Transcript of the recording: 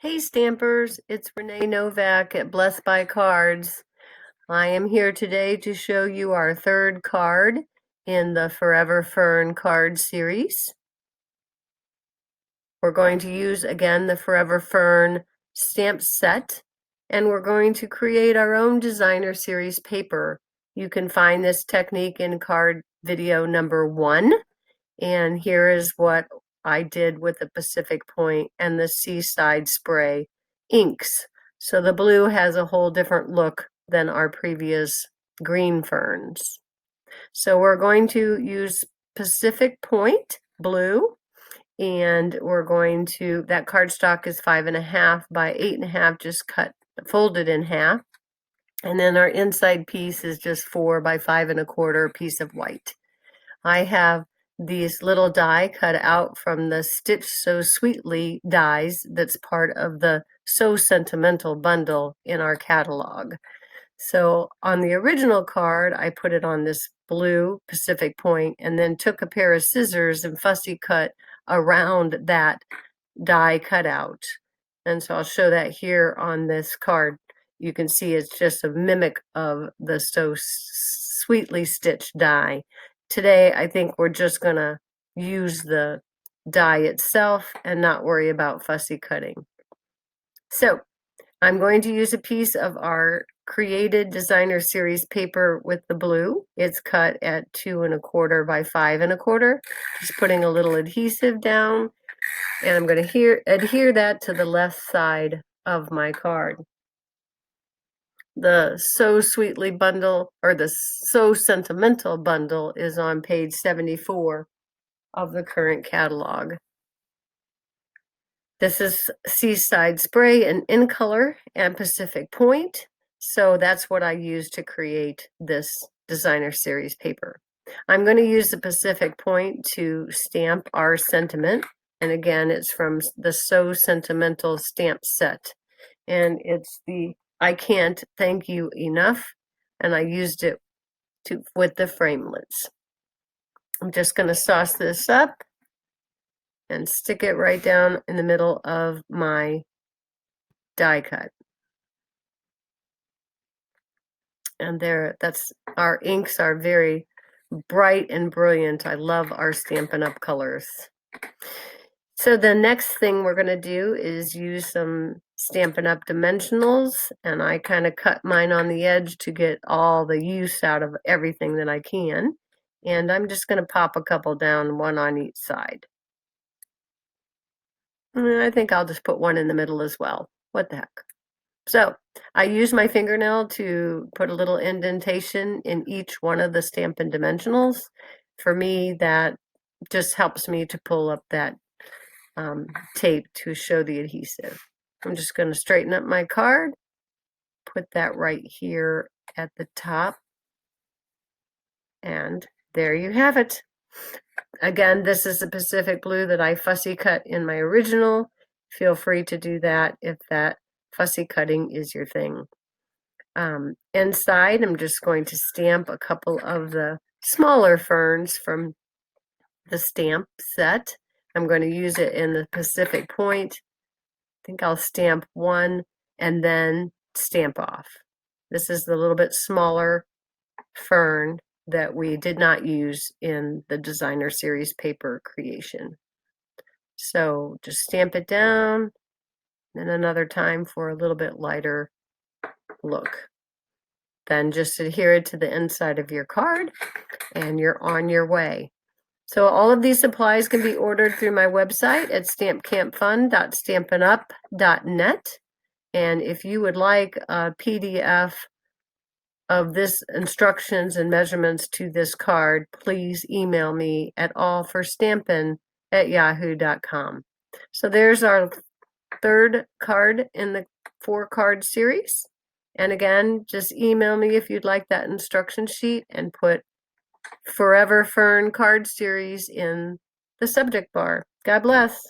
Hey Stampers, it's Renee Novak at Blessed by Cards. I am here today to show you our third card in the Forever Fern card series. We're going to use again the Forever Fern stamp set, and we're going to create our own designer series paper. You can find this technique in card video number 1, and here is what I did with the Pacific Point and the Seaside Spray inks. So the blue has a whole different look than our previous green ferns. So we're going to use Pacific Point blue, and we're going to, that cardstock is 5.5 by 8.5, just folded in half. And then our inside piece is just 4 by 5.25 piece of white. I have these little die cut out from the Stitch So Sweetly dies that's part of the So Sentimental bundle in our catalog. So on the original card, I put it on this blue Pacific Point and then took a pair of scissors and fussy cut around that die cutout. And so I'll show that here on this card. You can see it's just a mimic of the So Sweetly stitched die. Today, I think we're just going to use the die itself and not worry about fussy cutting. So I'm going to use a piece of our created designer series paper with the blue. It's cut at 2.25 by 5.25. Just putting a little adhesive down, and I'm going to adhere that to the left side of my card. The So Sweetly bundle, or the So Sentimental bundle, is on page 74 of the current catalog. This is Seaside Spray in color and Pacific Point, so that's what I used to create this designer series paper. I'm going to use the Pacific Point to stamp our sentiment, and again, it's from the So Sentimental stamp set, and it's the I Can't Thank You Enough, and I used it with the framelits. I'm just going to sauce this up and stick it right down in the middle of my die cut. And there, our inks are very bright and brilliant. I love our Stampin' Up! Colors. So the next thing we're going to do is use some Stampin' Up! Dimensionals, and I kind of cut mine on the edge to get all the use out of everything that I can. And I'm just going to pop a couple down, one on each side. And I think I'll just put one in the middle as well. What the heck? So I use my fingernail to put a little indentation in each one of the Stampin' Dimensionals. For me, that just helps me to pull up that tape to show the adhesive. I'm just going to straighten up my card, put that right here at the top, and there you have it. Again, this is the Pacific Blue that I fussy cut in my original. Feel free to do that if that fussy cutting is your thing. Inside, I'm just going to stamp a couple of the smaller ferns from the stamp set. I'm going to use it in the Pacific Point. I think I'll stamp one and then stamp off. This is the little bit smaller fern that we did not use in the designer series paper creation. So just stamp it down, and another time for a little bit lighter look. Then just adhere it to the inside of your card, and you're on your way. So all of these supplies can be ordered through my website at stampcampfun.stampinup.net. And if you would like a PDF of this instructions and measurements to this card, please email me at allforstampin@yahoo.com. So there's our third card in the 4-card series. And again, just email me if you'd like that instruction sheet and put Forever Fern card series in the subject bar. God bless.